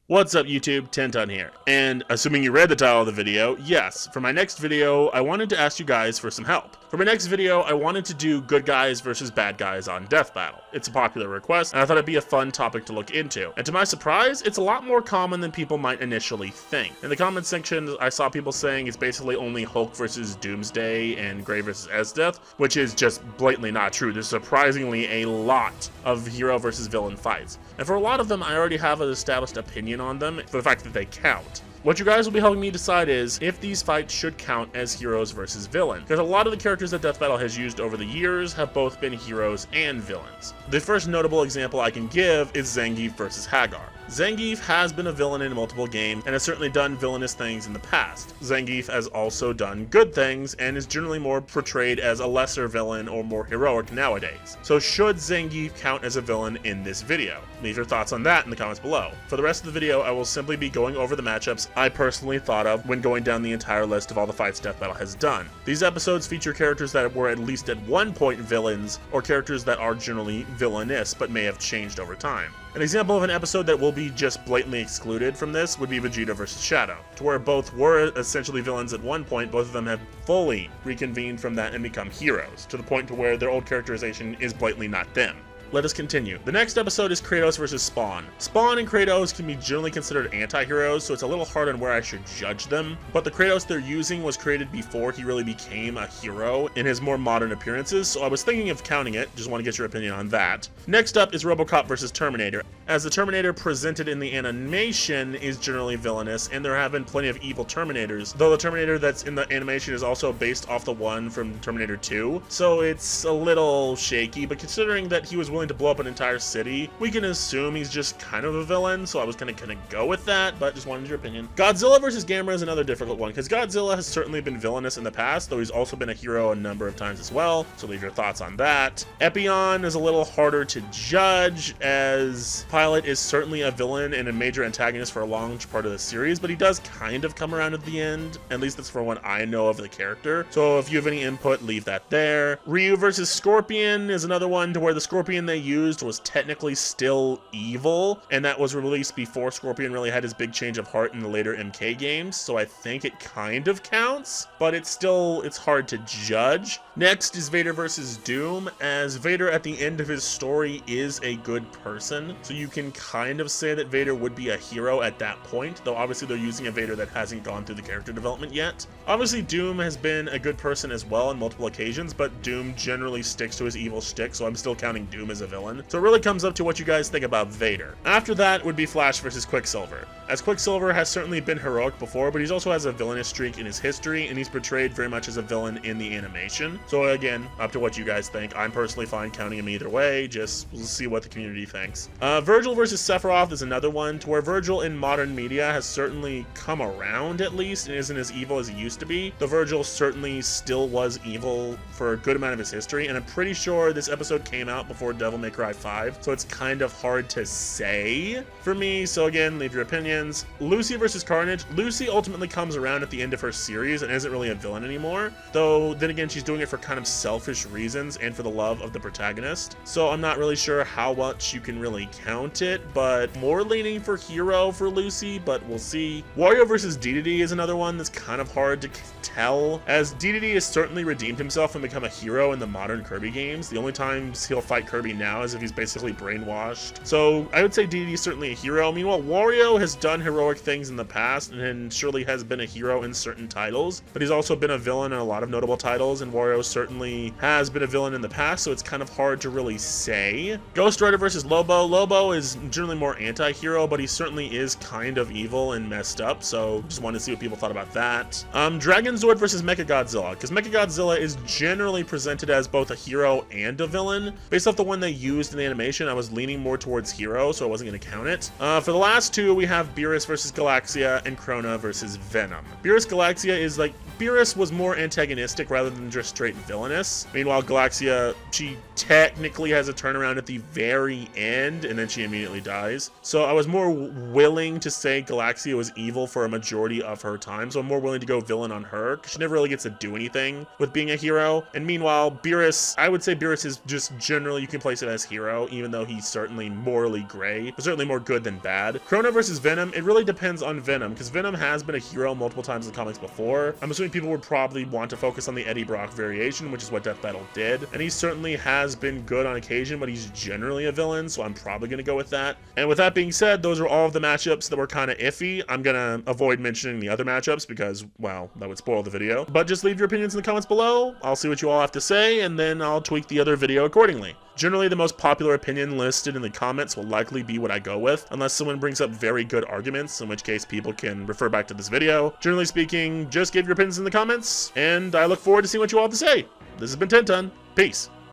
What's up YouTube, Tenton here. And assuming you read the title of the video, yes, for my next video, I wanted to ask you guys for some help. For my next video, I wanted to do good guys versus bad guys on Death Battle. It's a popular request, and I thought it'd be a fun topic to look into. And to my surprise, it's a lot more common than people might initially think. In the comment section, I saw people saying it's basically only Hulk versus Doomsday and Grey versus Esdeath, which is just blatantly not true. There's surprisingly a lot of hero versus villain fights. And for a lot of them, I already have an established opinion on them for the fact that they count. What you guys will be helping me decide is if these fights should count as heroes versus villains, because a lot of the characters that Death Battle has used over the years have both been heroes and villains. The first notable example I can give is Zangief versus Hagar. Zangief has been a villain in multiple games and has certainly done villainous things in the past. Zangief has also done good things and is generally more portrayed as a lesser villain or more heroic nowadays. So should Zangief count as a villain in this video? Leave your thoughts on that in the comments below. For the rest of the video, I will simply be going over the matchups I personally thought of when going down the entire list of all the fights Death Battle has done. These episodes feature characters that were at least at one point villains, or characters that are generally villainous but may have changed over time. An example of an episode that will be just blatantly excluded from this would be Vegeta vs. Shadow, to where both were essentially villains at one point. Both of them have fully reconvened from that and become heroes, to the point to where their old characterization is blatantly not them. Let us continue. The next episode is Kratos versus Spawn. Spawn and Kratos can be generally considered anti-heroes, so it's a little hard on where I should judge them, but the Kratos they're using was created before he really became a hero in his more modern appearances, so I was thinking of counting it, just want to get your opinion on that. Next up is Robocop versus Terminator. As the Terminator presented in the animation is generally villainous, and there have been plenty of evil Terminators, though the Terminator that's in the animation is also based off the one from Terminator 2, so it's a little shaky, but considering that he was willing to blow up an entire city, we can assume he's just kind of a villain, so I was gonna go with that, but just wanted your opinion. Godzilla versus Gamera is another difficult one, because Godzilla has certainly been villainous in the past, though he's also been a hero a number of times as well, so leave your thoughts on that. Epion is a little harder to judge, as Pilot is certainly a villain and a major antagonist for a long part of the series, but he does kind of come around at the end, at least that's for what I know of the character, so if you have any input, leave that there. Ryu versus Scorpion is another one to where the Scorpion they used was technically still evil, and that was released before Scorpion really had his big change of heart in the later MK games, so I think it kind of counts, but it's hard to judge. Next is Vader versus Doom, as Vader at the end of his story is a good person, so you can kind of say that Vader would be a hero at that point, though obviously they're using a Vader that hasn't gone through the character development yet. Obviously Doom has been a good person as well on multiple occasions, but Doom generally sticks to his evil shtick, so I'm still counting Doom as a villain. So it really comes up to what you guys think about Vader. After that would be Flash versus Quicksilver, as Quicksilver has certainly been heroic before, but he's also has a villainous streak in his history, and he's portrayed very much as a villain in the animation. So again, up to what you guys think. I'm personally fine counting him either way, just we'll see what the community thinks. Virgil versus Sephiroth is another one, to where Virgil in modern media has certainly come around at least, and isn't as evil as he used to be. The Virgil certainly still was evil for a good amount of his history, and I'm pretty sure this episode came out before Devil May Cry 5, so it's kind of hard to say for me, so again, leave your opinions. Lucy versus Carnage. Lucy ultimately comes around at the end of her series and isn't really a villain anymore, though then again she's doing it for kind of selfish reasons and for the love of the protagonist, so I'm not really sure how much you can really count it, but more leaning for hero for Lucy, but we'll see. Wario versus Dedede is another one that's kind of hard to tell, as Dedede has certainly redeemed himself and become a hero in the modern Kirby games. The only times he'll fight Kirby now is if he's basically brainwashed, so I would say Dedede is certainly a hero. Meanwhile, Wario has done heroic things in the past and surely has been a hero in certain titles, but he's also been a villain in a lot of notable titles, and Wario certainly has been a villain in the past, so it's kind of hard to really say. Ghostwriter versus Lobo. Lobo is generally more anti-hero, but he certainly is kind of evil and messed up, so just wanted to see what people thought about that. Dragon Zord versus Mechagodzilla, because Mechagodzilla is generally presented as both a hero and a villain. Based off the one they used in the animation, I was leaning more towards hero, so I wasn't going to count it. For the last two, we have Beerus versus Galaxia and Chrono versus Venom. Beerus Galaxia is like, Beerus was more antagonistic rather than just straight villainous. Meanwhile, Galaxia, she technically has a turnaround at the very end, and then she immediately dies. So I was more willing to say Galaxia was evil for a majority of her time, so I'm more willing to go villain on her, because she never really gets to do anything with being a hero. And meanwhile, Beerus, I would say Beerus is just generally, you can play decisive as hero, even though he's certainly morally gray, but certainly more good than bad. Chrono versus Venom, it really depends on Venom, because Venom has been a hero multiple times in the comics before. I'm assuming people would probably want to focus on the Eddie Brock variation, which is what Death Battle did, and he certainly has been good on occasion, but he's generally a villain, so I'm probably going to go with that. And with that being said, those are all of the matchups that were kind of iffy. I'm going to avoid mentioning the other matchups because, well, that would spoil the video. But just leave your opinions in the comments below. I'll see what you all have to say, and then I'll tweak the other video accordingly. Generally, the most popular opinion listed in the comments will likely be what I go with, unless someone brings up very good arguments, in which case people can refer back to this video. Generally speaking, just give your opinions in the comments, and I look forward to seeing what you all have to say. This has been Tenton. Peace.